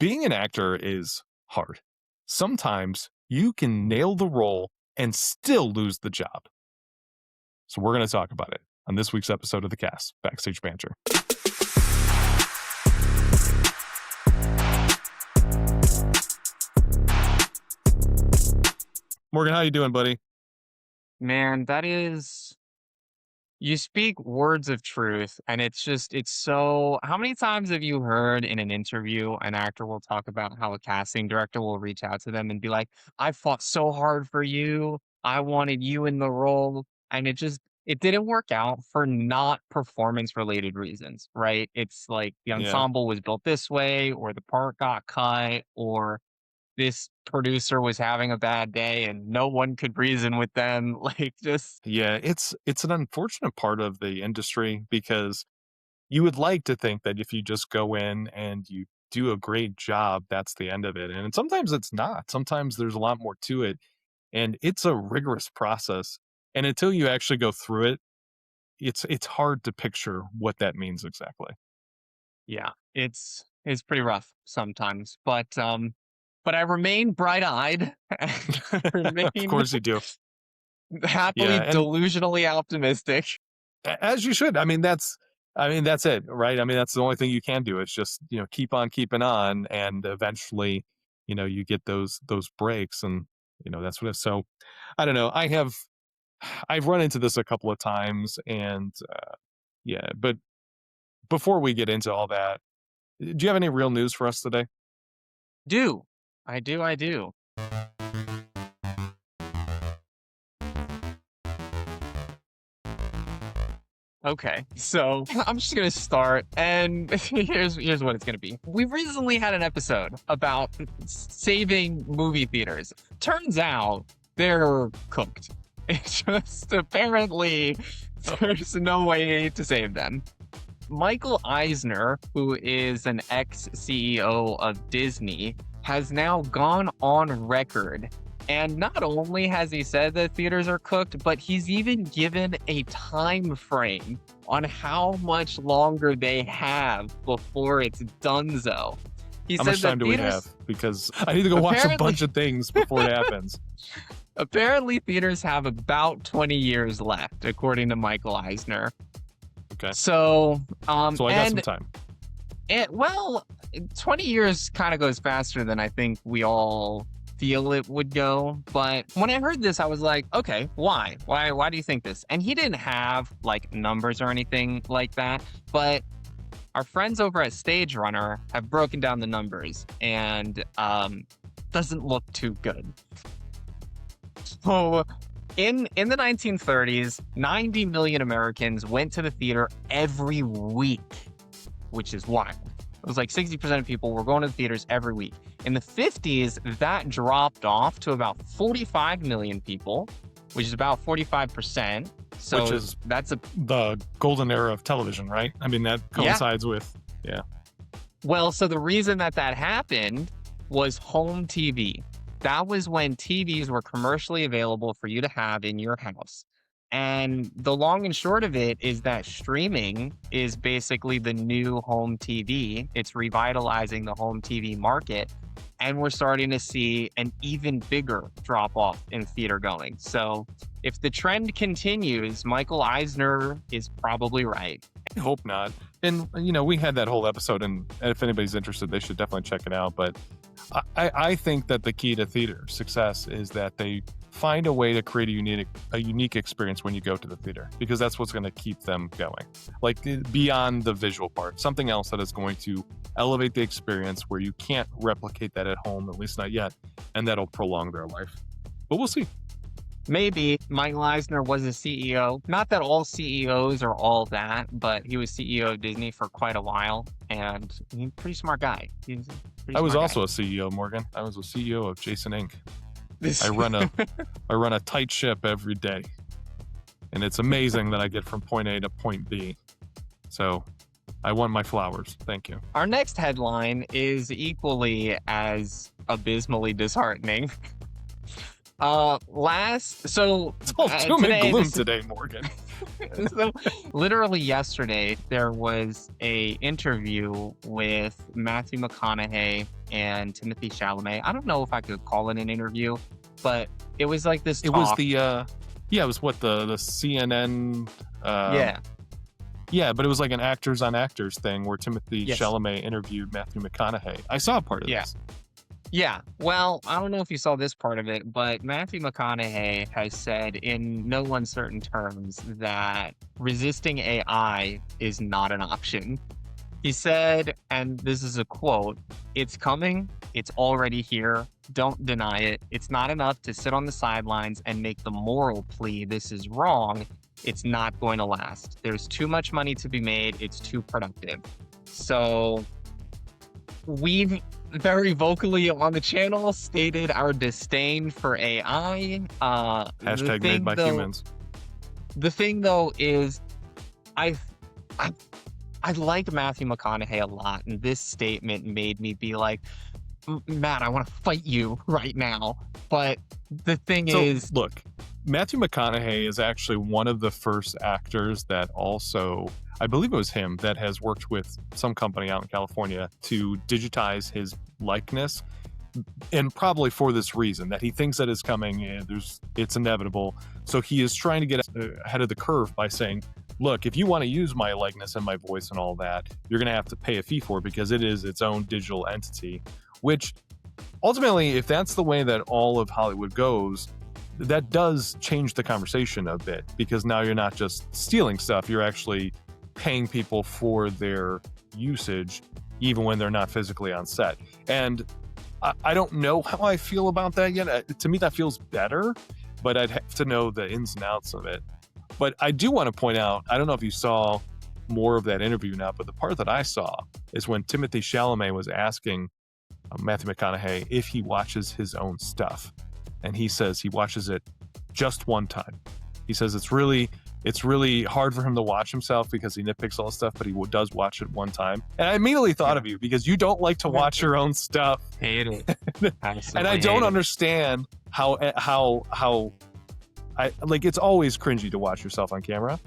Being an actor is hard. Sometimes you can nail the role and still lose the job. So we're going to talk about it on this week's episode of The Cast, Backstage Banter. Morgan, how you doing, buddy? Man, you speak words of truth, and it's so. How many times have you heard in an interview an actor will talk about how a casting director will reach out to them and be like, I fought so hard for you. I wanted you in the role. And it didn't work out for not performance related reasons, right? It's like the Yeah. ensemble was built this way, or the part got cut, or this producer was having a bad day and no one could reason with them. Yeah, it's an unfortunate part of the industry because you would like to think that if you just go in and you do a great job, that's the end of it. And sometimes it's not. Sometimes there's a lot more to it. And it's a rigorous process. And until you actually go through it, it's hard to picture what that means exactly. Yeah, it's pretty rough sometimes, but I remain bright-eyed and I Of remain course you do. happily Yeah, and delusionally optimistic. as you should. I mean that's it, right? I mean that's the only thing you can do. It's just, keep on keeping on and eventually, you get those breaks and that's what it is. So I don't know. I've run into this a couple of times and yeah, but before we get into all that, do you have any real news for us today? Do. I do. Okay, so I'm just gonna start, and here's what it's gonna be. We recently had an episode about saving movie theaters. Turns out they're cooked. It's just apparently there's no way to save them. Michael Eisner, who is an ex-CEO of Disney, has now gone on record. And not only has he said that theaters are cooked, but he's even given a time frame on how much longer they have before it's donezo. He How said much that time do we theaters have? Because I need to go watch a apparently bunch of things before it happens. apparently theaters have about 20 years left, according to Michael Eisner. Okay. So, So I got some time. well, 20 years kind of goes faster than I think we all feel it would go. But when I heard this, I was like, okay, why? Why do you think this? And he didn't have like numbers or anything like that. But our friends over at Stage Runner have broken down the numbers and doesn't look too good. So in the 1930s, 90 million Americans went to the theater every week, which is wild. It was like 60% of people were going to the theaters every week. In the 50s, that dropped off to about 45 million people, which is about 45%. So Which is that's the golden era of television, right? I mean, that coincides with, yeah. well, so the reason that happened was home TV. That was when TVs were commercially available for you to have in your house. And the long and short of it is that streaming is basically the new home TV. It's revitalizing the home TV market. And we're starting to see an even bigger drop off in theater going. So if the trend continues, Michael Eisner is probably right. I hope not. And, we had that whole episode, and if anybody's interested, they should definitely check it out. But I think that the key to theater success is that they find a way to create a unique experience when you go to the theater, because that's what's going to keep them going. Like beyond the visual part, something else that is going to elevate the experience where you can't replicate that at home, at least not yet, and that'll prolong their life. But we'll see. Maybe Michael Eisner was a CEO. Not that all CEOs are all that, but he was CEO of Disney for quite a while, and he's a pretty smart guy. I was also a CEO, Morgan. I was a CEO of Jason Inc. I run a tight ship every day, and it's amazing that I get from point A to point B. So I won my flowers. Thank you. Our next headline is equally as abysmally disheartening. It's all doom and gloom today, Morgan. So literally yesterday there was a interview with Matthew McConaughey and Timothy Chalamet. I don't know if I could call it an interview, but it was like this It was talk. it was what the CNN. Yeah. Yeah, but it was like an actors on actors thing where Timothy Yes. Chalamet interviewed Matthew McConaughey. I saw a part of Yeah. this. Yeah. Well, I don't know if you saw this part of it, but Matthew McConaughey has said in no uncertain terms that resisting AI is not an option. He said, and this is a quote, "It's coming. It's already here. Don't deny it. It's not enough to sit on the sidelines and make the moral plea this is wrong. It's not going to last. There's too much money to be made. It's too productive." So we've very vocally on the channel stated our disdain for AI. Hashtag made by humans. The thing though is, I, I, I like Matthew McConaughey a lot, and this statement made me be like, Matt, I want to fight you right now. But the thing is, look, Matthew McConaughey is actually one of the first actors that also, I believe it was him, that has worked with some company out in California to digitize his likeness. And probably for this reason, that he thinks that is coming and it's inevitable. So he is trying to get ahead of the curve by saying, look, if you want to use my likeness and my voice and all that, you're going to have to pay a fee for it because it is its own digital entity, which ultimately, if that's the way that all of Hollywood goes, that does change the conversation a bit, because now you're not just stealing stuff, you're actually paying people for their usage, even when they're not physically on set. And I don't know how I feel about that yet. To me, that feels better, but I'd have to know the ins and outs of it. But I do want to point out, I don't know if you saw more of that interview now, but the part that I saw is when Timothy Chalamet was asking Matthew McConaughey if he watches his own stuff. And he says he watches it just one time. He says it's really hard for him to watch himself because he nitpicks all the stuff, but he does watch it one time. And I immediately thought of you because you don't like to watch your own stuff. hate it. And I don't understand how I like, it's always cringy to watch yourself on camera.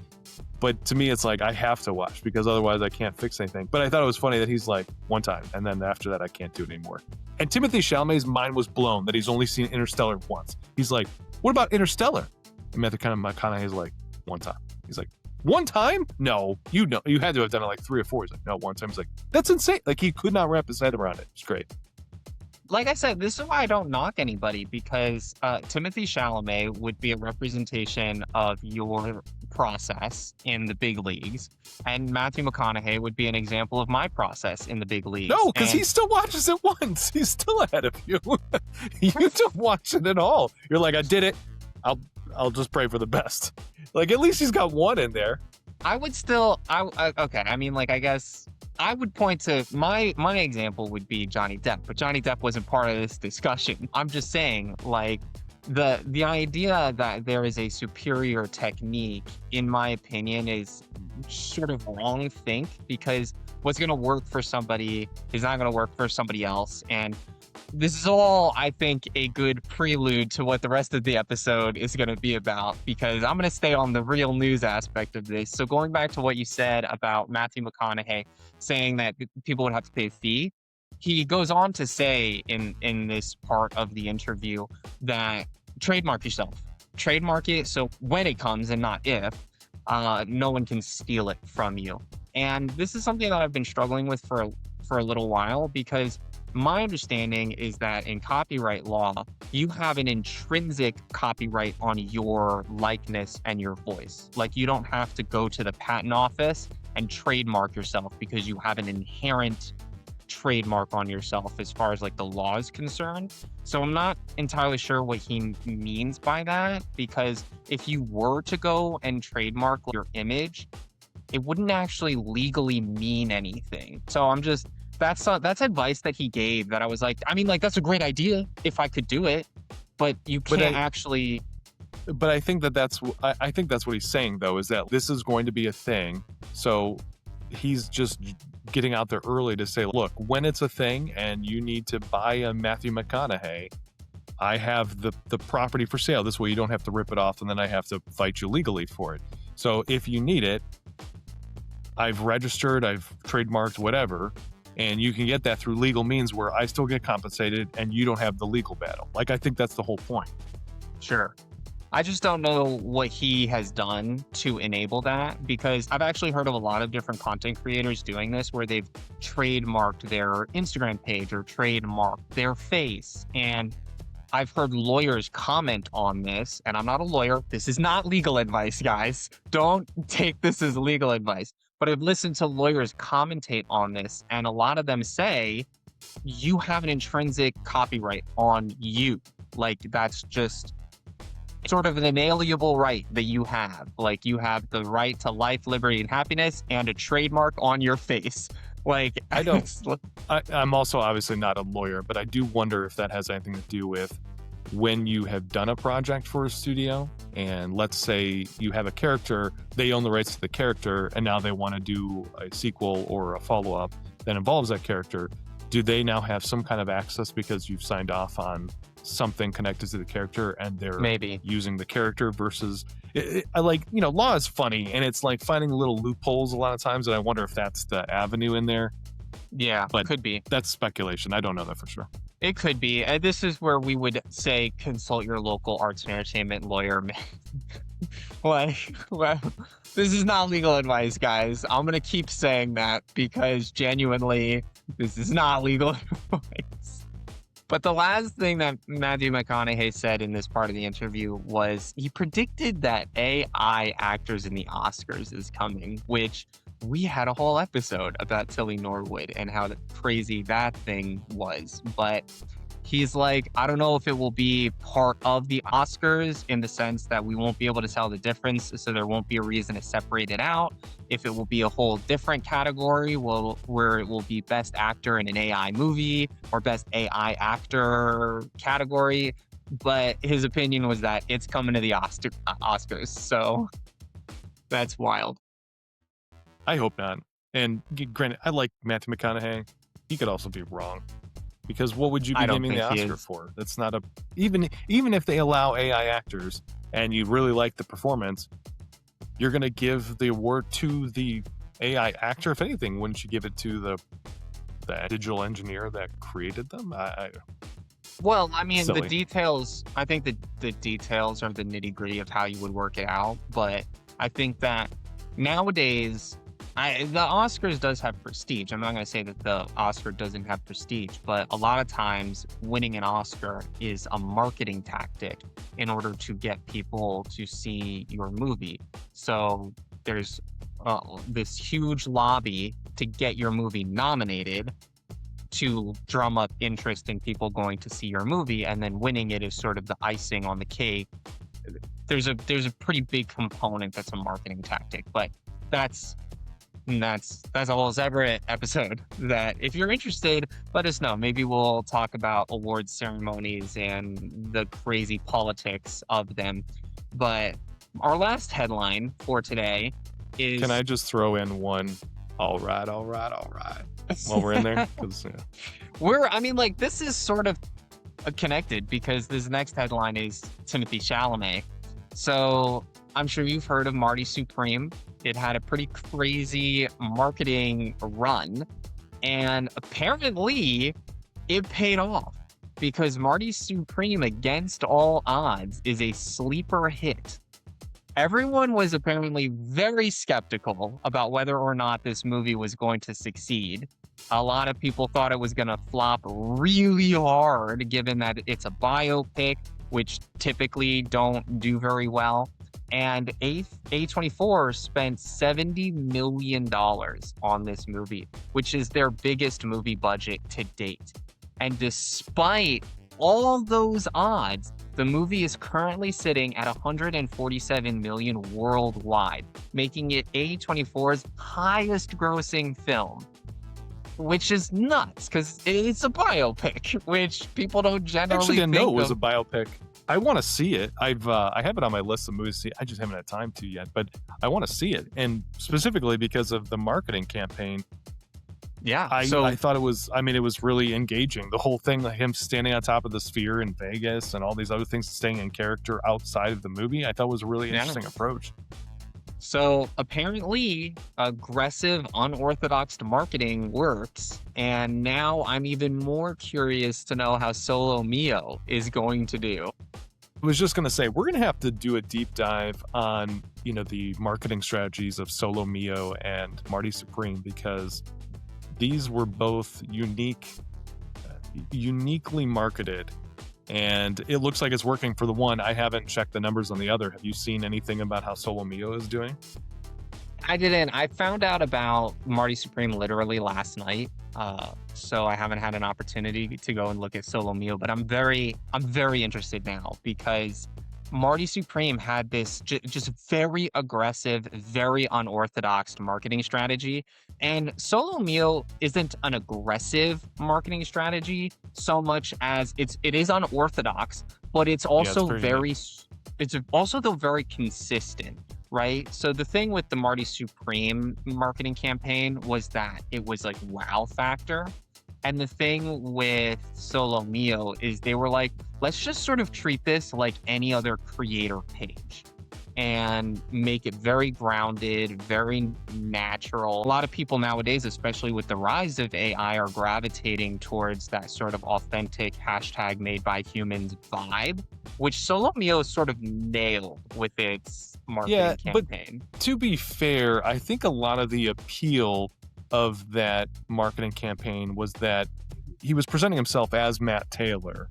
But to me, it's like I have to watch because otherwise I can't fix anything. But I thought it was funny that he's like, one time, and then after that, I can't do it anymore. And Timothy Chalamet's mind was blown that he's only seen Interstellar once. He's like, what about Interstellar? And Matthew McConaughey's like, one time. He's like, one time? No, you had to have done it like 3 or 4. He's like, no, one time. He's like, that's insane. Like, he could not wrap his head around it. It's great. Like I said, this is why I don't knock anybody, because Timothy Chalamet would be a representation of your process in the big leagues, and Matthew McConaughey would be an example of my process in the big leagues. No, because he still watches it once. He's still ahead of you. You don't watch it at all. You're like, I did it. I'll just pray for the best. Like, at least he's got one in there. I would still, okay. I mean, like, I guess I would point to my example would be Johnny Depp, but Johnny Depp wasn't part of this discussion. I'm just saying, like, the idea that there is a superior technique, in my opinion, is sort of wrong think, because what's going to work for somebody is not going to work for somebody else. And this is all, I think, a good prelude to what the rest of the episode is going to be about, because I'm going to stay on the real news aspect of this. So going back to what you said about Matthew McConaughey saying that people would have to pay a fee, he goes on to say in this part of the interview that trademark yourself. Trademark it so when it comes, and not if, no one can steal it from you. And this is something that I've been struggling with for a little while, because my understanding is that in copyright law, you have an intrinsic copyright on your likeness and your voice. Like, you don't have to go to the patent office and trademark yourself, because you have an inherent trademark on yourself as far as like the law is concerned. So I'm not entirely sure what he means by that, because if you were to go and trademark your image, it wouldn't actually legally mean anything. So I'm just, that's advice that he gave that I was like, I mean, like, that's a great idea if I could do it, but you can't actually. But I think that's what he's saying, though, is that this is going to be a thing. So he's just getting out there early to say, look, when it's a thing and you need to buy a Matthew McConaughey, I have the property for sale. This way you don't have to rip it off and then I have to fight you legally for it. So if you need it, I've registered, I've trademarked, whatever, and you can get that through legal means where I still get compensated and you don't have the legal battle. Like, I think that's the whole point. Sure. I just don't know what he has done to enable that, because I've actually heard of a lot of different content creators doing this where they've trademarked their Instagram page or trademarked their face. And I've heard lawyers comment on this, and I'm not a lawyer. This is not legal advice, guys. Don't take this as legal advice. But I've listened to lawyers commentate on this, and a lot of them say you have an intrinsic copyright on you. Like, that's just sort of an inalienable right that you have. Like, you have the right to life, liberty, and happiness, and a trademark on your face. Like, I don't. I'm also obviously not a lawyer, but I do wonder if that has anything to do with when you have done a project for a studio, and let's say you have a character, they own the rights to the character, and now they want to do a sequel or a follow-up that involves that character. Do they now have some kind of access because you've signed off on something connected to the character, and they're maybe using the character versus I like, law is funny, and it's like finding little loopholes a lot of times, and I wonder if that's the avenue in there. Yeah, But could be. that's speculation. I don't know that for sure. It could be. And this is where we would say consult your local arts and entertainment lawyer. Well, this is not legal advice, guys. I'm going to keep saying that because genuinely, this is not legal advice. But the last thing that Matthew McConaughey said in this part of the interview was he predicted that AI actors in the Oscars is coming, which we had a whole episode about Tilly Norwood and how crazy that thing was. But he's like, I don't know if it will be part of the Oscars in the sense that we won't be able to tell the difference, so there won't be a reason to separate it out. If it will be a whole different category, where it will be Best Actor in an AI movie or Best AI Actor category. But his opinion was that it's coming to the Oscars. So that's wild. I hope not. And granted, I like Matthew McConaughey. He could also be wrong. Because what would you be naming the Oscar for? That's not even if they allow AI actors and you really like the performance, you're going to give the award to the AI actor. If anything, wouldn't you give it to the digital engineer that created them? Well, I mean, silly. The details, I think the details are the nitty gritty of how you would work it out. But I think that nowadays, the Oscars does have prestige. I'm not going to say that the Oscar doesn't have prestige, but a lot of times winning an Oscar is a marketing tactic in order to get people to see your movie. So there's this huge lobby to get your movie nominated to drum up interest in people going to see your movie, and then winning it is sort of the icing on the cake. There's a pretty big component that's a marketing tactic, but that's a whole separate episode that if you're interested, let us know. Maybe we'll talk about awards ceremonies and the crazy politics of them. But our last headline for today is... Can I just throw in one, all right, while we're in there? Because this is sort of connected because this next headline is Timothy Chalamet. So I'm sure you've heard of Marty Supreme. It had a pretty crazy marketing run, and apparently it paid off because Marty Supreme, against all odds, is a sleeper hit. Everyone was apparently very skeptical about whether or not this movie was going to succeed. A lot of people thought it was going to flop really hard, given that it's a biopic, which typically don't do very well. And A24 spent $70 million on this movie, which is their biggest movie budget to date. And despite all those odds, the movie is currently sitting at $147 million worldwide, making it A24's highest grossing film, which is nuts because it's a biopic, which people don't generally actually didn't know it was of. a biopic. I want to see it. I have it on my list of movies to see. I just haven't had time to yet, but I want to see it, and specifically because of the marketing campaign. Yeah, I thought it was. I mean, it was really engaging. The whole thing, like him standing on top of the sphere in Vegas, and all these other things, staying in character outside of the movie. I thought was a really interesting approach. So apparently, aggressive, unorthodox marketing works. And now I'm even more curious to know how Solo Mio is going to do. I was just going to say, we're going to have to do a deep dive on, the marketing strategies of Solo Mio and Marty Supreme, because these were both uniquely marketed, and it looks like it's working for the one. I haven't checked the numbers on the other. Have you seen anything about how Solo Mio is doing? I didn't. I found out about Marty Supreme literally last night. So I haven't had an opportunity to go and look at Solo Mio, but I'm very interested now because Marty Supreme had this just very aggressive, very unorthodox marketing strategy. And Solo Mio isn't an aggressive marketing strategy so much as it is unorthodox, but it's Yeah, it's also very unique. it's also though very consistent, right? So the thing with the Marty Supreme marketing campaign was that it was like wow factor. And the thing with Solo Mio is they were like, let's just sort of treat this like any other creator page and make it very grounded, very natural. A lot of people nowadays, especially with the rise of AI, are gravitating towards that sort of authentic hashtag made by humans vibe, which Solo Mio sort of nailed with its Yeah, marketing but campaign. to be fair, I think a lot of the appeal of that marketing campaign was that he was presenting himself as Matt Taylor.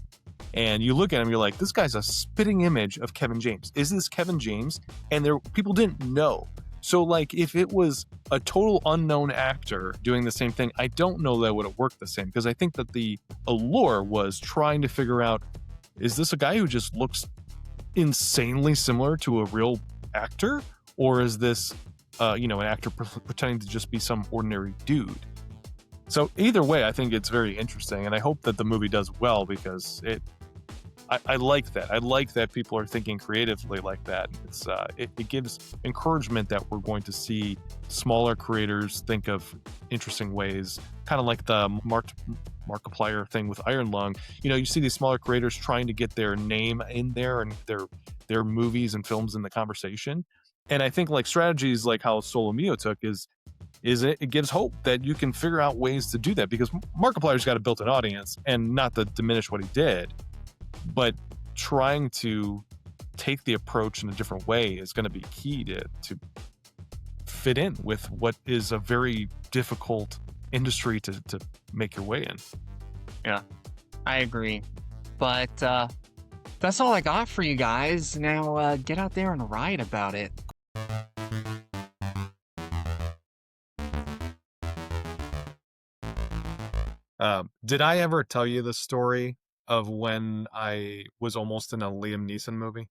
And you look at him, you're like, this guy's a spitting image of Kevin James. Is this Kevin James? And people didn't know. So, like, if it was a total unknown actor doing the same thing, I don't know that would have worked the same, because I think that the allure was trying to figure out, is this a guy who just looks insanely similar to a real actor, or is this an actor pretending to just be some ordinary dude? So either way, I think it's very interesting, and I hope that the movie does well, because I like that. I like that people are thinking creatively like that. It gives encouragement that we're going to see smaller creators think of interesting ways, kind of like the Markiplier thing with Iron Lung. You see these smaller creators trying to get their name in there and their movies and films in the conversation. And I think like strategies like how Solo Mio took it gives hope that you can figure out ways to do that, because Markiplier's got a built-in audience, and not to diminish what he did, but trying to take the approach in a different way is going to be key to fit in with what is a very difficult industry to make your way in. Yeah, I agree. But that's all I got for you guys. Now get out there and write about it. Did I ever tell you the story of when I was almost in a Liam Neeson movie?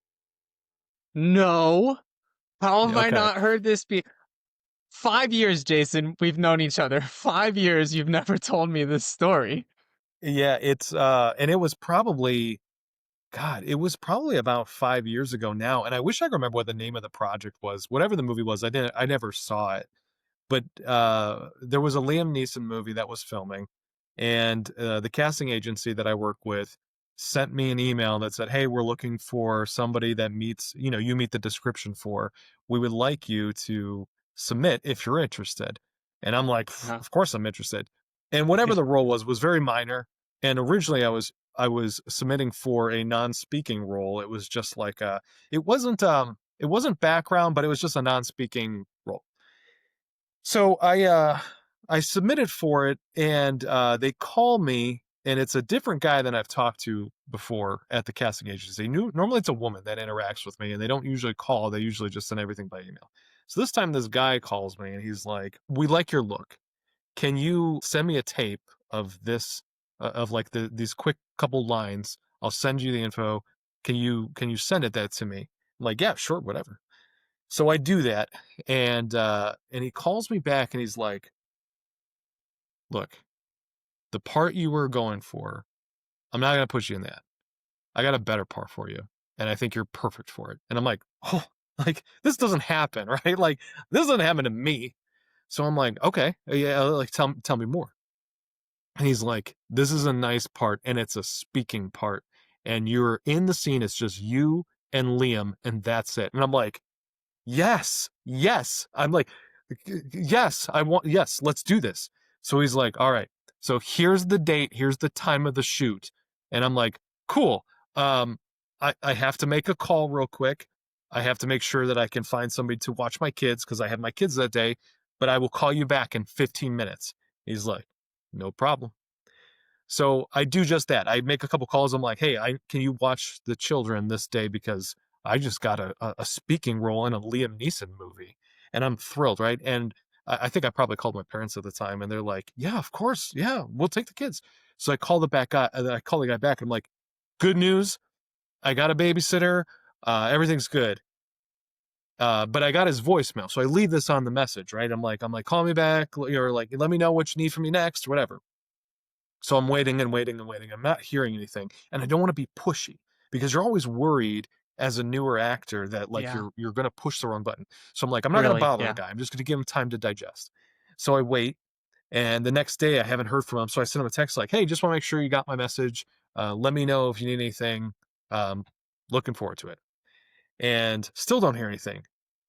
No. How have I Okay. not heard this be? 5 years, Jason, we've known each other. 5 years, you've never told me this story. Yeah, it's and it was probably, God, it was probably about 5 years ago now, and I wish I could remember what the name of the project was. Whatever the movie was, I never saw it. But there was a Liam Neeson movie that was filming, and the casting agency that I work with sent me an email that said, "Hey, we're looking for somebody that you meet the description for. We would like you to submit if you're interested." And I'm like, Uh-huh. "Of course I'm interested." And whatever the role was very minor. And originally I was submitting for a non-speaking role. It was just like it wasn't background, but it was just a non-speaking role. So I submitted for it, and they call me, and it's a different guy than I've talked to before at the casting agency. Normally it's a woman that interacts with me, and they don't usually call. They usually just send everything by email. So this time this guy calls me, and he's like, "We like your look. Can you send me a tape of this, of like these quick couple lines? I'll send you the info. Can you send that to me?" I'm like, "Yeah, sure, whatever." So I do that, and he calls me back, and he's like, "Look, the part you were going for, I'm not gonna put you in that. I got a better part for you, and I think you're perfect for it." And I'm like, "Oh, like this doesn't happen, right? Like this doesn't happen to me." So I'm like, "Okay, yeah, like tell me more." And he's like, "This is a nice part, and it's a speaking part, and you're in the scene. It's just you and Liam, and that's it." And I'm like, "Yes, yes. I'm like, yes, I want, yes, let's do this. So he's like, all right, so here's the date, here's the time of the shoot. And I'm like, cool. Um, I have to make a call real quick. I have to make sure that I can find somebody to watch my kids because I have my kids that day, but I will call you back in 15 minutes. He's like, no problem. So I do just that. I make a couple calls. I'm like, hey, can you watch the children this day because I just got a speaking role in a Liam Neeson movie, and I'm thrilled, right? And I think I probably called my parents at the time, and they're like, yeah, of course, yeah, we'll take the kids. So I call the back guy. I call the guy back. And I'm like, good news, I got a babysitter. Everything's good. But I got his voicemail, so I leave this on the message, right? I'm like, call me back, or like, let me know what you need from me next, or whatever. So I'm waiting and waiting and waiting. I'm not hearing anything, and I don't want to be pushy because you're always worried as a newer actor that like Yeah. you're going to push the wrong button. So I'm like, I'm not going to Really? bother the Yeah. guy. I'm just going to give him time to digest. So I wait, and the next day I haven't heard from him. So I sent him a text like, "Hey, just want to make sure you got my message. Let me know if you need anything. Um, Looking forward to it." And still don't hear anything.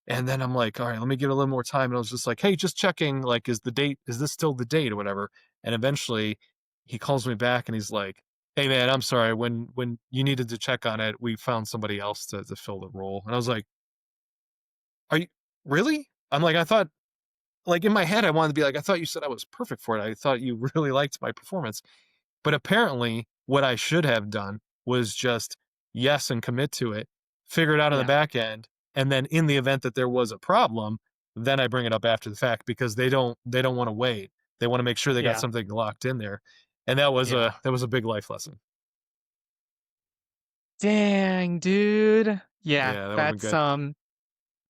And then I'm like, all right, let me give it a little more time. And I was just like, hey, just checking, like, is this still the date or whatever? And eventually he calls me back and he's like, hey man, I'm sorry. When you needed to check on it, we found somebody else to fill the role. And I was like, are you really? I'm like, I thought like in my head, I wanted to be like, I thought you said I was perfect for it. I thought you really liked my performance. But apparently, what I should have done was just yes and commit to it, figure it out on the Yeah. back end, and then in the event that there was a problem, then I bring it up after the fact because they don't want to wait. They want to make sure they got Yeah. something locked in there. And Yeah. that was a big life lesson. Dang, dude. Yeah, Yeah, that would have been that's good.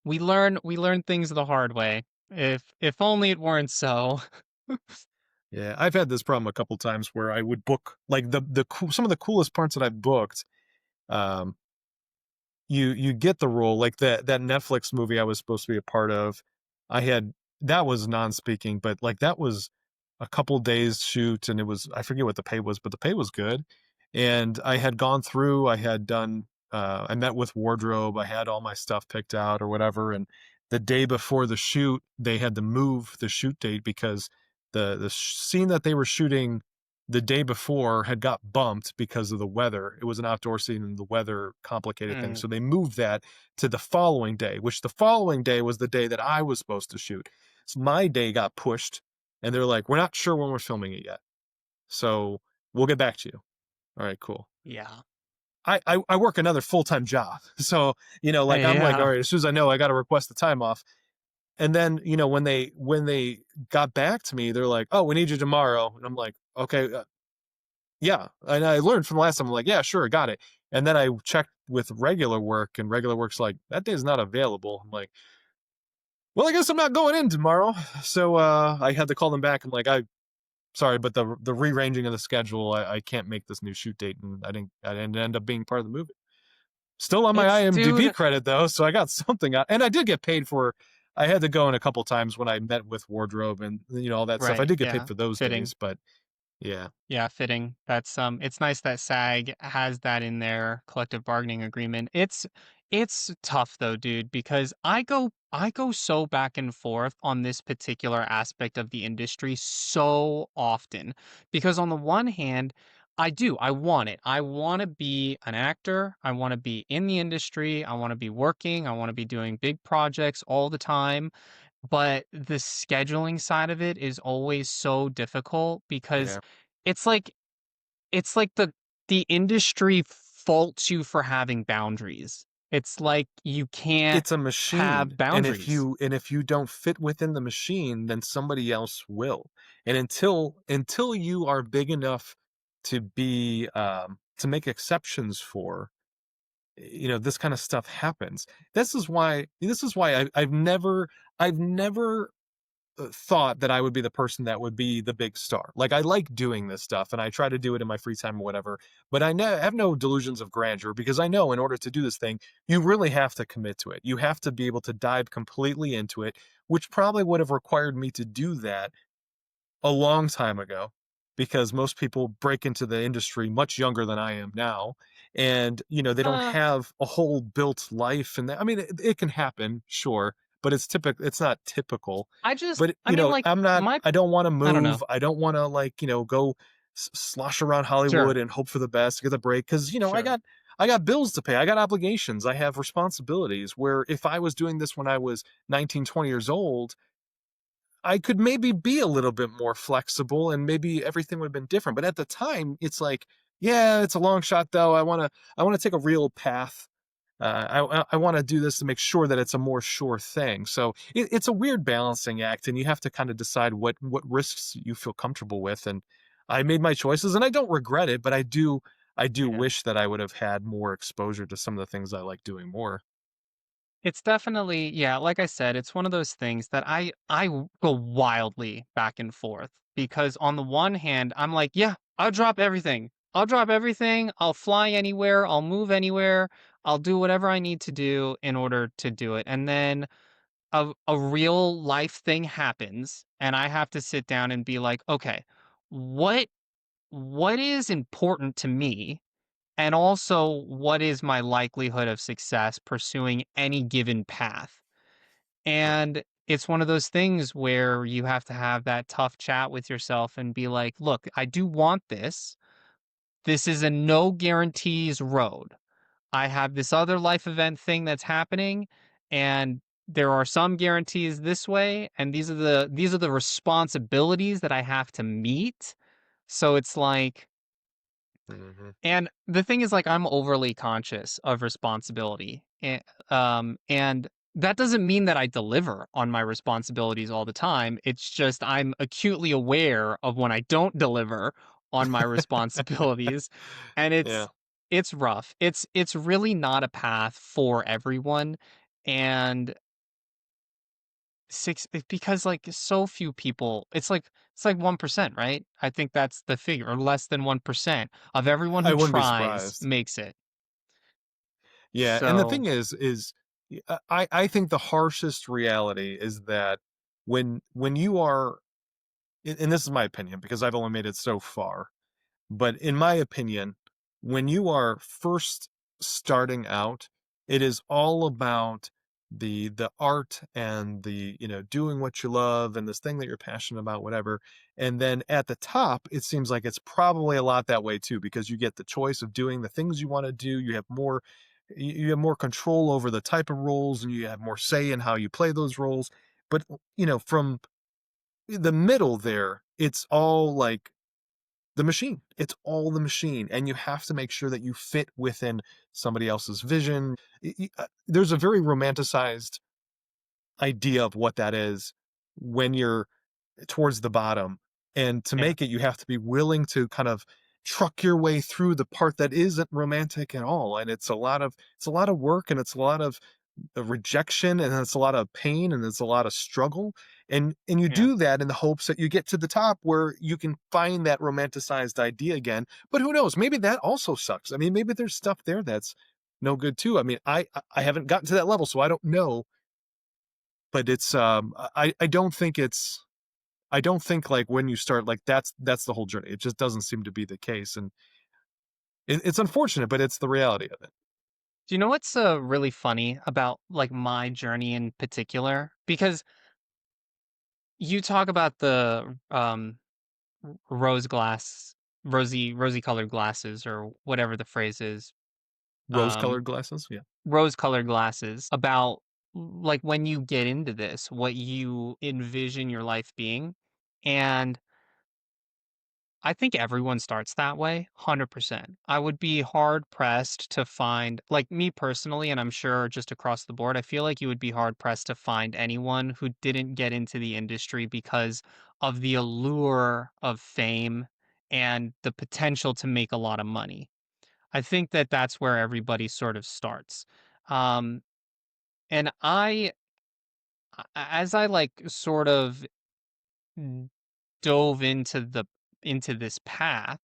we learn things the hard way. If only it weren't so. Yeah, I've had this problem a couple times where I would book like some of the coolest parts that I've booked. Um, you get the role like that Netflix movie I was supposed to be a part of. I had that was non-speaking, but like that was a couple days shoot, and it was I forget what the pay was, but the pay was good. And I had gone through, I had done, I met with wardrobe, I had all my stuff picked out or whatever. And the day before the shoot, they had to move the shoot date because the scene that they were shooting the day before had got bumped because of the weather. It was an outdoor scene and the weather complicated things. Mm, So they moved that to the following day, which the following day was the day that I was supposed to shoot. So my day got pushed and they're like, we're not sure when we're filming it yet. So we'll get back to you. All right, cool. yeah. I work another full-time job. So, like I'm like, all Yeah. right, as soon as I know I got to request the time off. And then, when they got back to me, they're like, oh, we need you tomorrow. And I'm like, okay, yeah. And I learned from the last time, I'm like, yeah, sure, got it. And then I checked with regular work, and regular work's like, that day's not available. I'm like, well, I guess I'm not going in tomorrow. So I had to call them back. I'm like, I sorry, but the rearranging of the schedule, I can't make this new shoot date, and I didn't end up being part of the movie. Still on my It's IMDb dude, credit though, so I got something out, and I did get paid for. I had to go in a couple times when I met with wardrobe and all that stuff. I right, did get paid yeah. for those Fitting. days, but yeah, Yeah, fitting. That's it's nice that SAG has that in their collective bargaining agreement. It's tough though, dude, because I go so back and forth on this particular aspect of the industry so often. Because on the one hand, I want it. I want to be an actor. I want to be in the industry. I want to be working. I want to be doing big projects all the time. But the scheduling side of it is always so difficult because yeah. it's like it's like the industry faults you for having boundaries. It's like you can't It's a machine, have and if boundaries. you don't fit within the machine, then somebody else will. And until you are big enough to make exceptions for, this kind of stuff happens. This is why I've never thought that I would be the person that would be the big star. Like I like doing this stuff and I try to do it in my free time or whatever, but have no delusions of grandeur because I know in order to do this thing, you really have to commit to it. You have to be able to dive completely into it, which probably would have required me to do that a long time ago because most people break into the industry much younger than I am now. And, they don't Uh, have a whole built life. And I mean, it can happen, sure, but it's not typical. But, I mean, like, my I don't wanna I don't know. move. I don't wanna, like, go slosh around Sure, Hollywood and hope for the best, get a break, because sure. I got bills to pay. I got obligations. I have responsibilities where if I was doing this when I was 19, 20 years old, I could maybe be a little bit more flexible and maybe everything would have been different. But at the time, it's like, yeah, it's a long shot though. I want to take a real path. I want to do this to make sure that it's a more sure thing. So it's a weird balancing act, and you have to kind of decide what risks you feel comfortable with. And I made my choices, and I don't regret it, but I do Yeah. wish that I would have had more exposure to some of the things I like doing more. It's definitely, yeah, like I said, it's one of those things that go wildly back and forth because on the one hand, I'm like, yeah, I'll drop everything. I'll drop everything. I'll fly anywhere. I'll move anywhere. I'll do whatever I need to do in order to do it. And then a real life thing happens and I have to sit down and be like, okay, what what is important to me? And also, what is my likelihood of success pursuing any given path? Yeah. And it's one of those things where you have to have that tough chat with yourself and be like, look, I do want this. This is a no guarantees road. I have this other life event thing that's happening, and there are some guarantees this way, and these are the responsibilities that I have to meet. So it's like, Hmm. and the thing is, like, I'm overly conscious of responsibility, and that doesn't mean that I deliver on my responsibilities all the time. It's just I'm acutely aware of when I don't deliver on my responsibilities, and Yeah. it's rough. It's really not a path for everyone, and because like so few people, it's like 1%, right? I think that's the figure, or less than 1% of everyone I who wouldn't be tries surprised. makes it. Yeah, and the So thing is I think the harshest reality is that when you are, and this is my opinion because I've only made it so far, but in my opinion, when you are first starting out, it is all about the art and the, doing what you love and this thing that you're passionate about, whatever. And then at the top, it seems like it's probably a lot that way too, because you get the choice of doing the things you want to do. You have more control over the type of roles and you have more say in how you play those roles. But from the middle there, it's all like the machine. It's all the machine, and you have to make sure that you fit within somebody else's vision. There's a very romanticized idea of what that is when you're towards the bottom, and to yeah, make it, you have to be willing to kind of truck your way through the part that isn't romantic at all, and it's a lot of work, and it's a lot of rejection, and it's a lot of pain, and it's a lot of struggle, and you yeah. do that in the hopes that you get to the top where you can find that romanticized idea again. But who knows, maybe that also sucks. I mean, maybe there's stuff there that's no good too. I mean, I haven't gotten to that level, so I don't know. But it's I don't think it's I don't think, like, when you start, like, that's the whole journey. It just doesn't seem to be the case, and it's unfortunate, but it's the reality of it. Do you know what's really funny about like my journey in particular? Because you talk about the rose glass, rosy colored glasses, or whatever the phrase is. Um, Rose-colored glasses? Yeah. Rose colored glasses about like when you get into this, what you envision your life being. And I think everyone starts that way, 100%. I would be hard pressed to find, like me personally, and I'm sure just across the board, I feel like you would be hard pressed to find anyone who didn't get into the industry because of the allure of fame and the potential to make a lot of money. I think that that's where everybody sort of starts. Um, and as I like sort of dove into this path,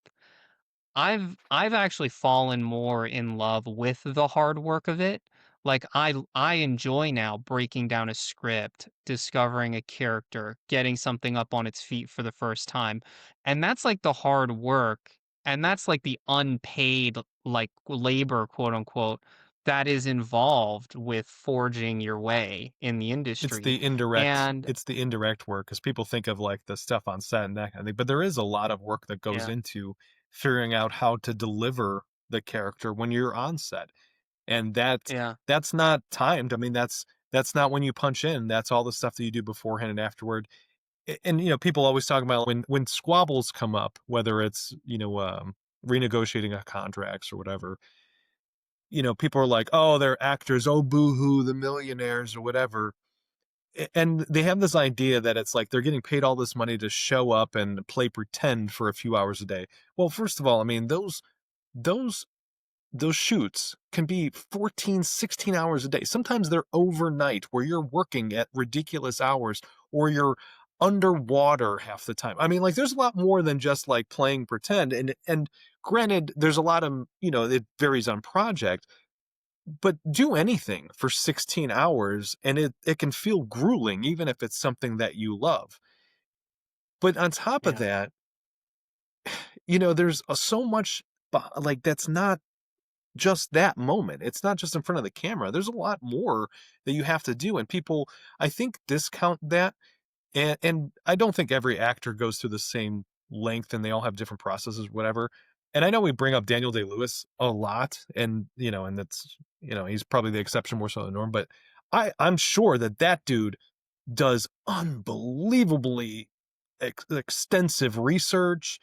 I've actually fallen more in love with the hard work of it. Like I enjoy now breaking down a script, discovering a character, getting something up on its feet for the first time. And that's like the hard work, and that's like the unpaid like labor, quote unquote, that is involved with forging your way in the It's industry. the indirect And it's the indirect work because people think of, like, the stuff on set and that kind of thing, but there is a lot of work that goes yeah, into figuring out how to deliver the character when you're on set, and yeah, that's not timed. I mean, that's not when you punch in, that's all the stuff that you do beforehand and afterward. And, people always talk about when squabbles come up, whether it's, renegotiating a contracts or whatever, people are like, "Oh, they're actors. Oh, boo-hoo, the millionaires," or whatever. And they have this idea that it's like they're getting paid all this money to show up and play pretend for a few hours a day. Well, first of all, I mean, those those shoots can be 14, 16 hours a day. Sometimes they're overnight where you're working at ridiculous hours or you're underwater half the time. I mean, like, there's a lot more than just like playing pretend. And granted, there's a lot of, it varies on project, but do anything for 16 hours and it can feel grueling even if it's something that you love. But on top of yeah, that, there's so much like that's not just that moment. It's not just in front of the camera. There's a lot more that you have to do, and people, I think, discount that. And I don't think every actor goes through the same length, and they all have different processes, whatever. And I know we bring up Daniel Day-Lewis a lot, and and that's he's probably the exception more so than the norm. But I'm sure that that dude does unbelievably extensive research.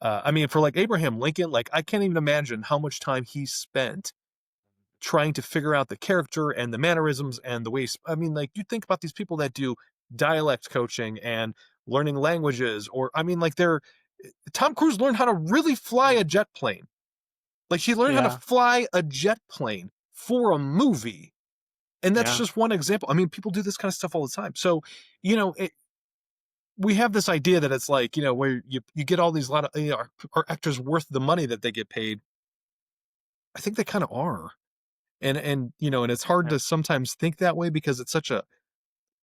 I mean, for like Abraham Lincoln, like I can't even imagine how much time he spent trying to figure out the character and the mannerisms and the way. I mean, like you think about these people that do dialect coaching and learning languages, or I mean, like Tom Cruise learned how to really fly a jet plane. Like he learned how to yeah, fly a jet plane for a movie. And that's yeah, just one example. I mean, people do this kind of stuff all the time. So, you know, it, we have this idea that it's like, where you get all these lot of, are actors worth the money that they get paid? I think they kind of are. And it's hard yeah. to sometimes think that way because it's such a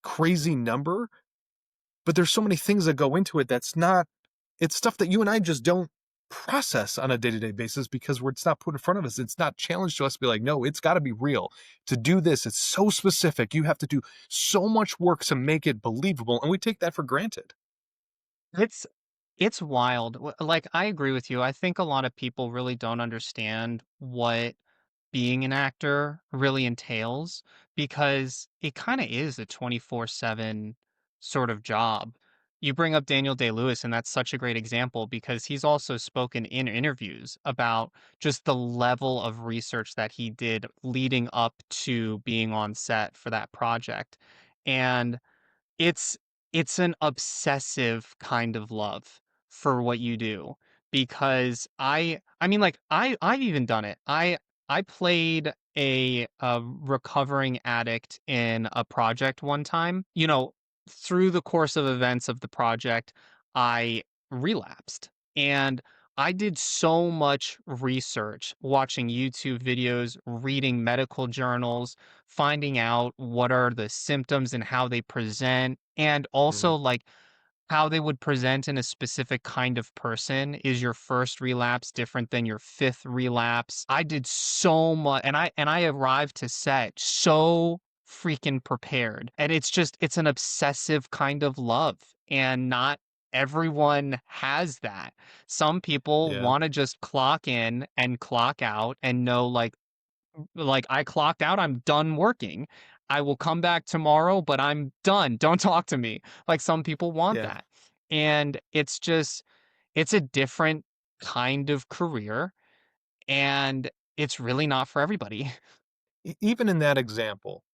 crazy number, but there's so many things that go into it that's not it's stuff that you and I just don't process on a day-to-day basis because it's not put in front of us. It's not challenged to us to be like, no, it's got to be real. To do this, it's so specific. You have to do so much work to make it believable, and we take that for granted. It's it's wild. Like, I agree with you. I think a lot of people really don't understand what being an actor really entails because it kind of is a 24/7 sort of job. You bring up Daniel Day-Lewis, and that's such a great example because he's also spoken in interviews about just the level of research that he did leading up to being on set for that project. And it's it's an obsessive kind of love for what you do because I mean, like, I've even done it. I played a recovering addict in a project one time. Through the course of events of the project, I relapsed. And I did so much research, watching YouTube videos, reading medical journals, finding out what are the symptoms and how they present, and also, Mhm. like, how they would present in a specific kind of person. Is your first relapse different than your fifth relapse? I did so much, and I arrived to set so freaking prepared. And it's an obsessive kind of love, and not everyone has that. Some people Yeah, want to just clock in and clock out and know, like, I clocked out, I'm done working. I will come back tomorrow, but I'm done. Don't talk to me. Like, some people want yeah. that. And it's a different kind of career, and it's really not for everybody. Even in that example,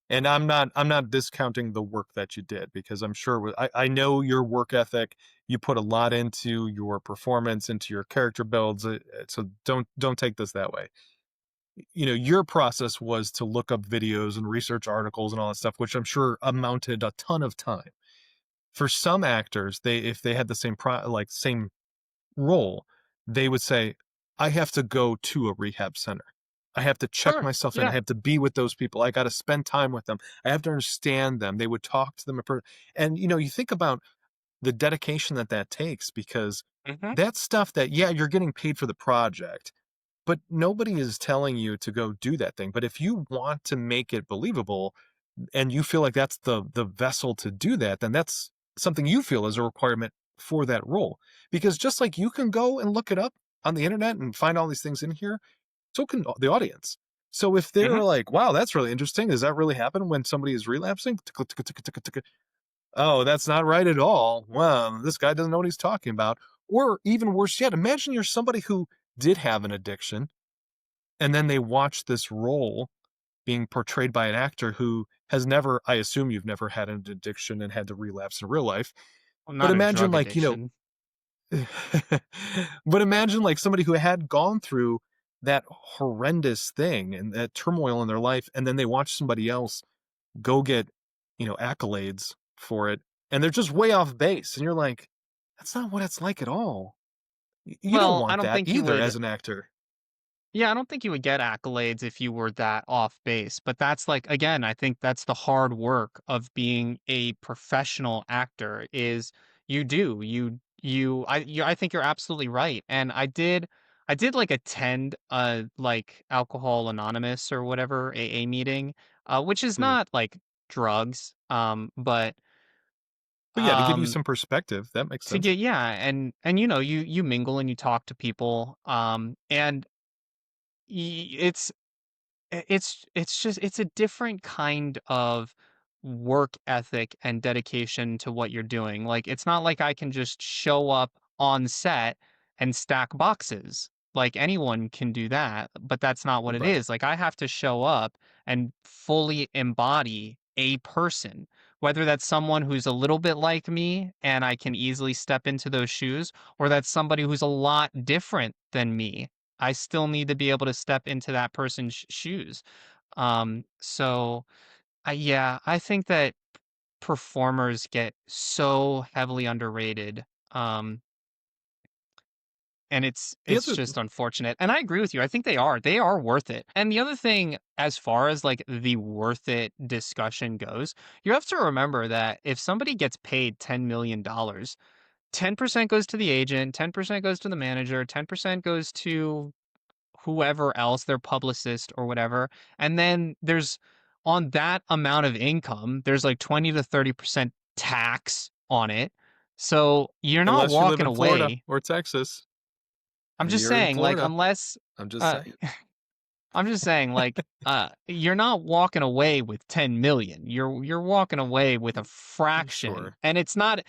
and I'm not discounting the work that you did because I'm sure I know your work ethic. You put a lot into your performance, into your character builds. So don't take this that way. Your process was to look up videos and research articles and all that stuff, which I'm sure amounted a ton of time. For some actors, if they had the same role, they would say, I have to go to a rehab center. I have to check Sure. myself in. I Yeah. have to be with those people. I got to spend time with them. I have to understand them. They would talk to them. And, you think about the dedication that takes because Mhm. that's stuff that, yeah, you're getting paid for the project, but nobody is telling you to go do that thing. But if you want to make it believable and you feel like that's the vessel to do that, then that's something you feel is a requirement for that role. Because just like you can go and look it up on the internet and find all these things in here, so can the audience. So if they're Mhm. like, wow, that's really interesting. Does that really happen when somebody is relapsing? Oh, that's not right at all. Well, this guy doesn't know what he's talking about. Or even worse yet, imagine you're somebody who did have an addiction and then they watch this role being portrayed by an actor who has never, I assume you've never had an addiction and had to relapse in real life. Well, But not a imagine drug like, addiction. but imagine like somebody who had gone through that horrendous thing and that turmoil in their life, and then they watch somebody else go get, accolades for it, and they're just way off base. And you're like, that's not what it's like at all. You don't Well, I want don't that think you either would. as an actor. Yeah, I don't think you would get accolades if you were that off base. But that's like, again, I think that's the hard work of being a professional actor is I think you're absolutely right. And I did like attend like Alcohol Anonymous or whatever AA meeting, which is Hmm. not like drugs, but But yeah, to give you um some perspective, that makes to sense. get, yeah, and you mingle and you talk to people, and it's it's just it's a different kind of work ethic and dedication to what you're doing. Like, it's not like I can just show up on set and stack boxes. Like, anyone can do that, but that's not what it Right. is. Like, I have to show up and fully embody a person, whether that's someone who's a little bit like me and I can easily step into those shoes, or that's somebody who's a lot different than me. I still need to be able to step into that person's shoes. So yeah, I think that performers get so heavily underrated. Um, and The it's other, just unfortunate. And I agree with you. I think they are. They are worth it. And the other thing, as far as like the worth it discussion goes, you have to remember that if somebody gets paid $10 million, 10% goes to the agent, 10% goes to the manager, 10% goes to whoever else, their publicist or whatever. And then there's, on that amount of income, there's like 20 to 30% tax on it. So you're not unless you live walking in Florida away. or Texas I'm and just you're in saying, like, Florida, unless I'm just uh saying. I'm just saying, like, you're not walking away with 10 million. You're walking away with a fraction. Sure. And it's not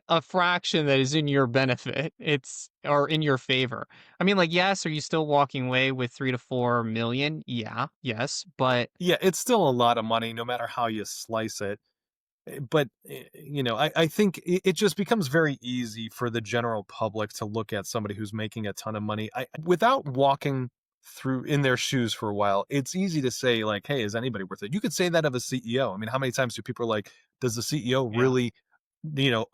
a fraction that is in your benefit. It's or in your favor. I mean, like, yes, are you still walking away with 3 to 4 million? Yeah, yes, but Yeah, it's still a lot of money no matter how you slice it. But I think it just becomes very easy for the general public to look at somebody who's making a ton of money. Without walking through in their shoes for a while, it's easy to say like, hey, is anybody worth it? You could say that of a CEO. I mean, how many times do people are like, does the CEO yeah, really,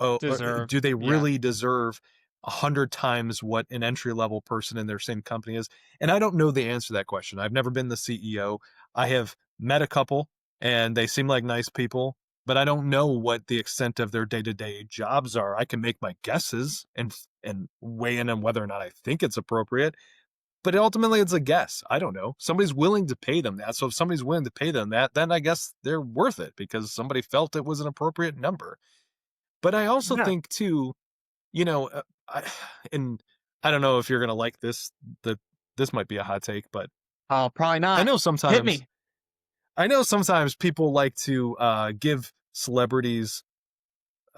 or deserve. do they Yeah. really deserve 100 times what an entry level person in their same company is? And I don't know the answer to that question. I've never been the CEO. I have met a couple and they seem like nice people, but I don't know what the extent of their day-to-day jobs are. I can make my guesses and weigh in on whether or not I think it's appropriate, but ultimately it's a guess. I don't know. Somebody's willing to pay them that. So if somebody's willing to pay them that, then I guess they're worth it because somebody felt it was an appropriate number. But I also Yeah. think too, you know, I, and I don't know if you're gonna like this. The This might be a hot take, but Oh, probably I not. know Hit sometimes me. I know sometimes people like to give celebrities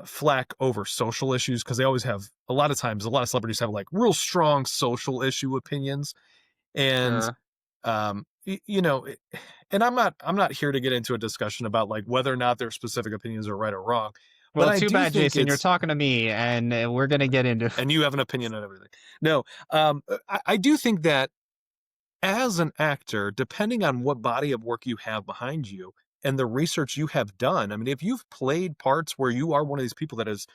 flack over social issues because they always have a lot of times a lot of celebrities have like real strong social issue opinions and Sure. um and I'm not here to get into a discussion about like whether or not their specific opinions are right or wrong, but Well, I too do bad, think Jason. You're it's talking to me, and we're gonna get into. and you have an opinion on everything. No, I do think that as an actor, depending on what body of work you have behind you and the research you have done, I mean, if you've played parts where you are one of these people that is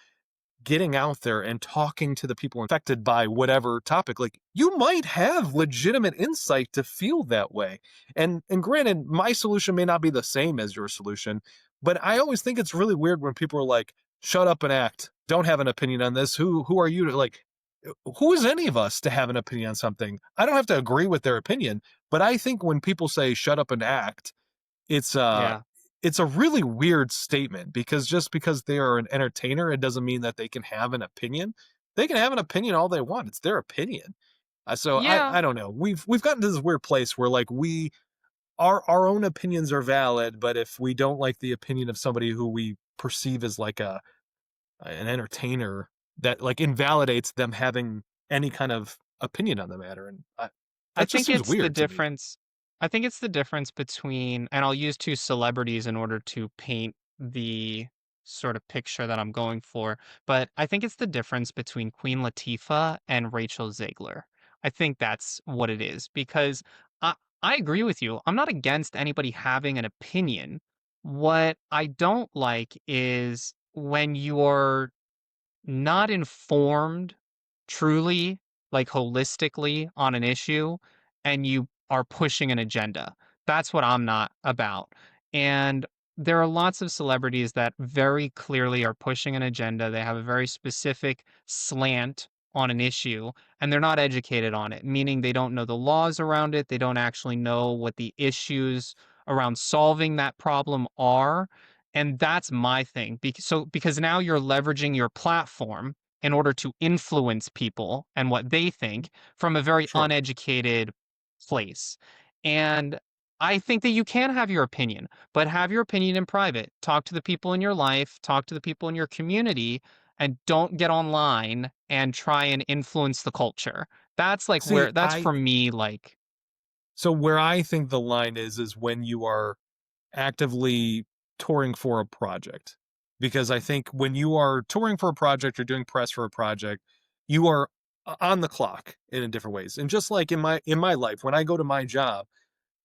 getting out there and talking to the people infected by whatever topic, like you might have legitimate insight to feel that way. And granted, my solution may not be the same as your solution, but I always think it's really weird when people are like, shut up and act. Don't have an opinion on this. Who are you to like who is any of us to have an opinion on something? I don't have to agree with their opinion, but I think when people say shut up and act, it's Yeah. it's a really weird statement, because just because they are an entertainer, it doesn't mean that they can have an opinion. They can have an opinion all they want. It's their opinion. So Yeah. I don't know. We've gotten to this weird place where like we our own opinions are valid, but if we don't like the opinion of somebody who we perceive as like a an entertainer, that like invalidates them having any kind of opinion on the matter, and I that just think seems it's the weird to me. difference. I think it's the difference between, and I'll use two celebrities in order to paint the sort of picture that I'm going for, but I think it's the difference between Queen Latifah and Rachel Zegler. I think that's what it is because I, I agree with you. I'm not against anybody having an opinion. What I don't like is when you're not informed truly, like holistically on an issue, and you are pushing an agenda. That's what I'm not about. And there are lots of celebrities that very clearly are pushing an agenda. They have a very specific slant on an issue, and they're not educated on it, meaning they don't know the laws around it. They don't actually know what the issues around solving that problem are. And that's my thing. Because now you're leveraging your platform in order to influence people and what they think from a very Sure. uneducated place. And I think that you can have your opinion, but have your opinion in private. Talk to the people in your life, talk to the people in your community, and don't get online and try and influence the culture. That's like See, where that's I for me like so where I think the line is when you are actively touring for a project. Because I think when you are touring for a project or doing press for a project, you are on the clock in different ways. And just like in my life, when I go to my job,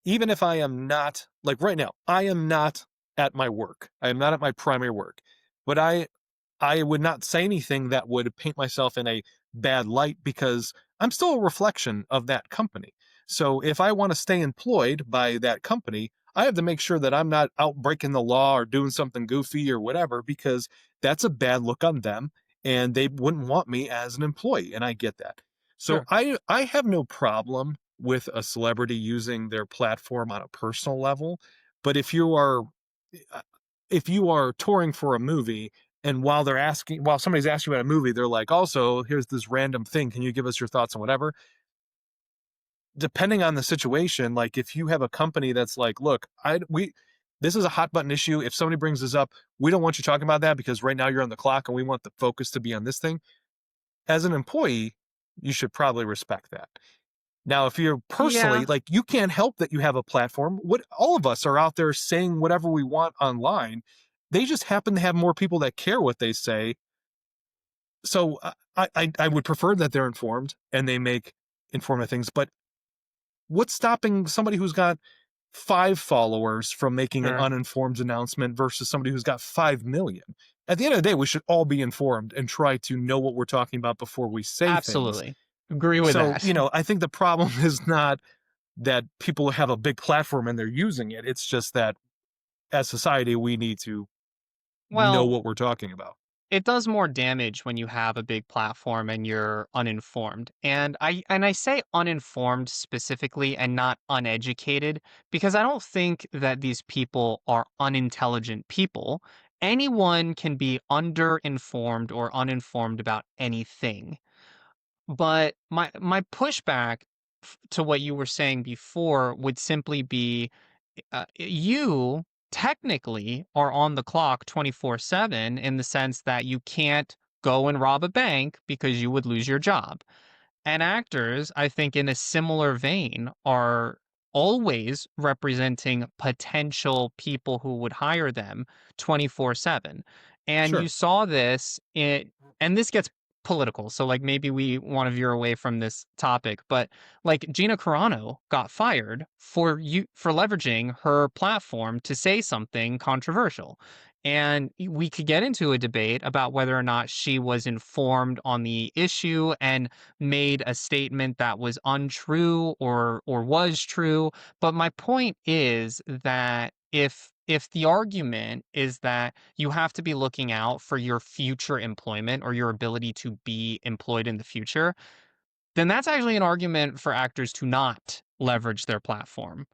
even if I am not like right now, I am not at my work. I am not at my primary work. But I would not say anything that would paint myself in a bad light, because I'm still a reflection of that company. So if I want to stay employed by that company, I have to make sure that I'm not out breaking the law or doing something goofy or whatever, because that's a bad look on them and they wouldn't want me as an employee. And I get that. So sure. I have no problem with a celebrity using their platform on a personal level. But uh, if you are touring for a movie, and while somebody's asking about a movie, they're like, also, here's this random thing. Can you give us your thoughts on whatever? Depending on the situation, like if you have a company that's like, look, this is a hot button issue. If somebody brings this up, we don't want you talking about that because right now you're on the clock and we want the focus to be on this thing. As an employee, you should probably respect that. Now, if you're Yeah. personally like, you can't help that you have a platform. What All of us are out there saying whatever we want online. They just happen to have more people that care what they say. So I would prefer that they're informed and they make informative things. But what's stopping somebody who's got 5 followers from making an Sure. uninformed announcement versus somebody who's got 5 million? At the end of the day, we should all be informed and try to know what we're talking about before we say things. Absolutely. Agree with So, that. I think the problem is not that people have a big platform and they're using it. It's just that as society, we need to know Well, what we're talking about. it does more damage when you have a big platform and you're uninformed. And I say uninformed specifically and not uneducated because I don't think that these people are unintelligent people. Anyone can be underinformed or uninformed about anything. But my pushback to what you were saying before would simply be you technically are on the clock 24/7 in the sense that you can't go and rob a bank because you would lose your job. And actors, I think, in a similar vein, are always representing potential people who would hire them 24/7. And you Sure. saw this and this gets political. So, like, maybe we want to veer away from this topic, but like Gina Carano got fired for leveraging her platform to say something controversial. And we could get into a debate about whether or not she was informed on the issue and made a statement that was untrue or was true. But my point is that if the argument is that you have to be looking out for your future employment or your ability to be employed in the future, then that's actually an argument for actors to not leverage their platform.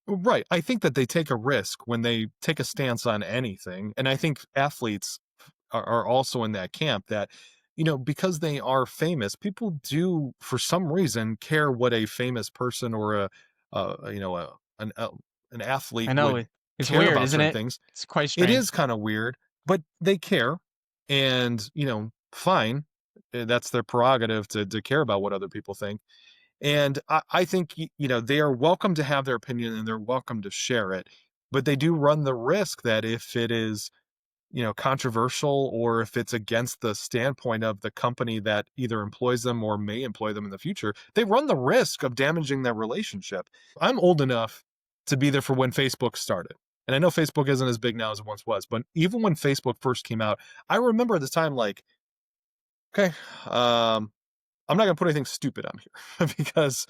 Right. I think that they take a risk when they take a stance on anything. And I think athletes are also in that camp that, because they are famous, people do, for some reason, care what a famous person or an I athlete know would it's care weird, about isn't certain it? things. It's quite It strange. is kind of weird, but they care. And, fine. That's their prerogative to care about what other people think. And I think, they are welcome to have their opinion and they're welcome to share it. But they do run the risk that if it is, controversial or if it's against the standpoint of the company that either employs them or may employ them in the future, they run the risk of damaging that relationship. I'm old enough to be there for when Facebook started. And I know Facebook isn't as big now as it once was, but even when Facebook first came out, I remember at the time, like, okay, I'm not going to put anything stupid on here because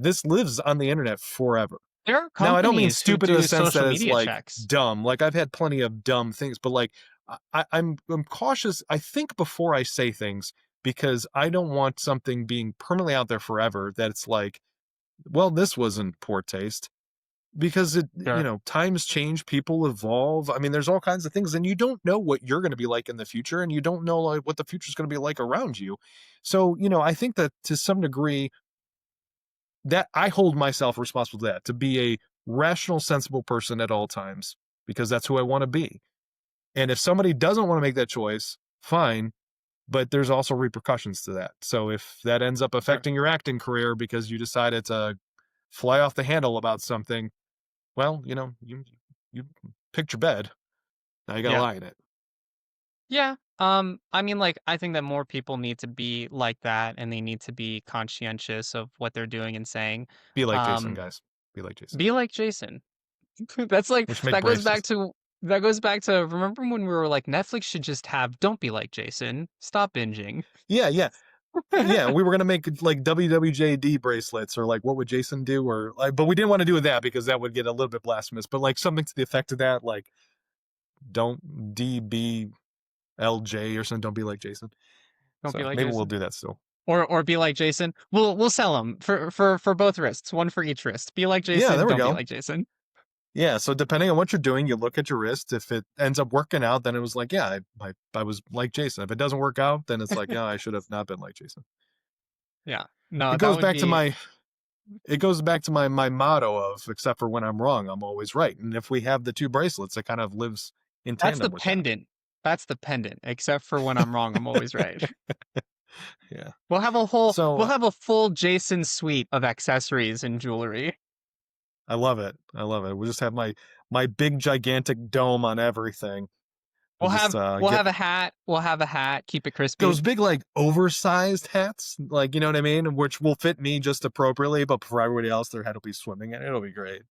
this lives on the internet forever. There are Now, I don't mean companies who stupid in the do sense social that it's media like checks. dumb. Like I've had plenty of dumb things, but like I'm cautious. I think before I say things because I don't want something being permanently out there forever. That it's like, well, this was in poor taste because Sure. times change, people evolve. I mean, there's all kinds of things, and you don't know what you're going to be like in the future, and you don't know like what the future is going to be like around you. So, I think that to some degree that I hold myself responsible to that, to be a rational, sensible person at all times, because that's who I want to be. And if somebody doesn't want to make that choice, fine, but there's also repercussions to that. So if that ends up Sure. affecting your acting career because you decided to fly off the handle about something, well, you picked your bed. Now you got to Yeah. lie in it. Yeah. I mean, like, I think that more people need to be like that and they need to be conscientious of what they're doing and saying. Be like Jason, Um, guys. Be like Jason. be like Jason. That's like Which make that goes back bracelets. to remember when we were like Netflix should just have don't be like Jason. Stop binging. Yeah, yeah. Yeah, we were gonna make like WWJD bracelets or like what would Jason do or like, but we didn't want to do that because that would get a little bit blasphemous. But like something to the effect of that, like don't DBLJ or something. Don't be like Jason. Don't be So like maybe we'll Jason. do that still. Or be like Jason. We'll sell them for both wrists, one for each wrist. Be like Yeah, Jason, there we don't be go. like Jason. Yeah, so depending on what you're doing, you look at your wrist. If it ends up working out, then it was like, yeah, I was like Jason. If it doesn't work out, then it's like, yeah, I should have not been like Jason. Yeah. No, It that goes would back to be my motto of except for when I'm wrong, I'm always right. And if we have the two bracelets, it kind of lives in that's the tandem with that. pendant. That's the pendant. Except for when I'm wrong, I'm always right. Yeah. We'll So have a full Jason suite of accessories and jewelry. I love it. I love it. We just have my big gigantic dome on everything. We just We'll get have a hat. We'll have a hat. Keep it crispy. those big like oversized hats, like you know what I mean, which will fit me just appropriately, but for everybody else, their head will be swimming in it. It'll be great.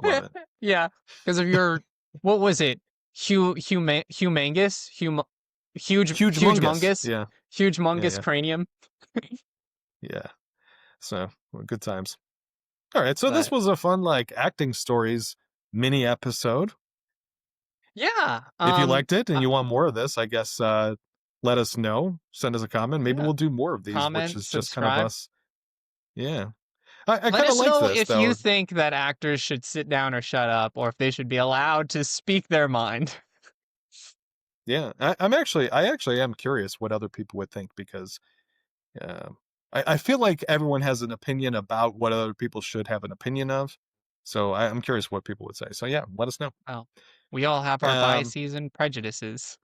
I love it. Yeah, because of your what was it? Humongous, Huge mungus. Yeah. huge Yeah. mungus Yeah. cranium. Yeah. So well, good times. All right. So this But was a fun like acting stories mini episode. yeah, If you liked it and uh, you want more of this, I guess let us know. Send us a comment. Maybe yeah. we'll do more of these, which Comment, is just kind of subscribe. us. Yeah. I Let kind of us like know this if you though. think that actors should sit down or shut up, or if they should be allowed to speak their mind. Yeah. I actually am curious what other people would think because uh, I feel like everyone has an opinion about what other people should have an opinion of. So I'm curious what people would say. So yeah, let us know. Well, we all have our Um, biases and prejudices.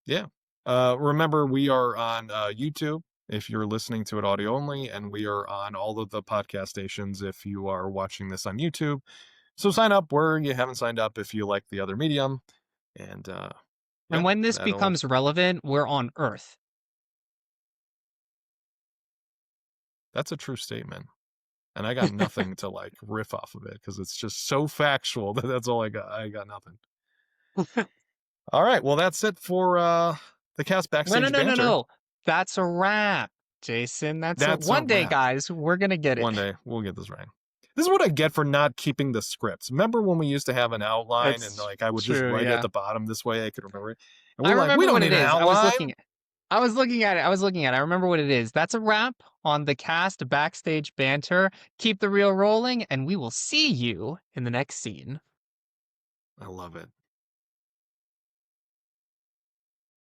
yeah. Remember, we are on YouTube if you're listening to it audio only, and we are on all of the podcast stations if you are watching this on YouTube. So sign up where you haven't signed up if you like the other medium. And And yeah, when this that'll becomes relevant, we're on Earth. that's a true statement. And I got nothing to like riff off of it because it's just so factual that that's all I got. I got nothing. All right. Well, that's it for the cast No, no, backstage no, no, banter. no. That's a wrap, Jason. That's a One day, wrap. guys, we're gonna get it. One day we'll get this right. This is what I get for not keeping the scripts. Remember when we used to have an outline and That's like I would just true. write it at Yeah, the bottom this way I could remember it. And I we're like, we remember don't what need it an is. outline. I was looking at it. I was looking at it. I remember what it is. That's a wrap on the cast backstage banter. Keep the reel rolling, and we will see you in the next scene. I love it.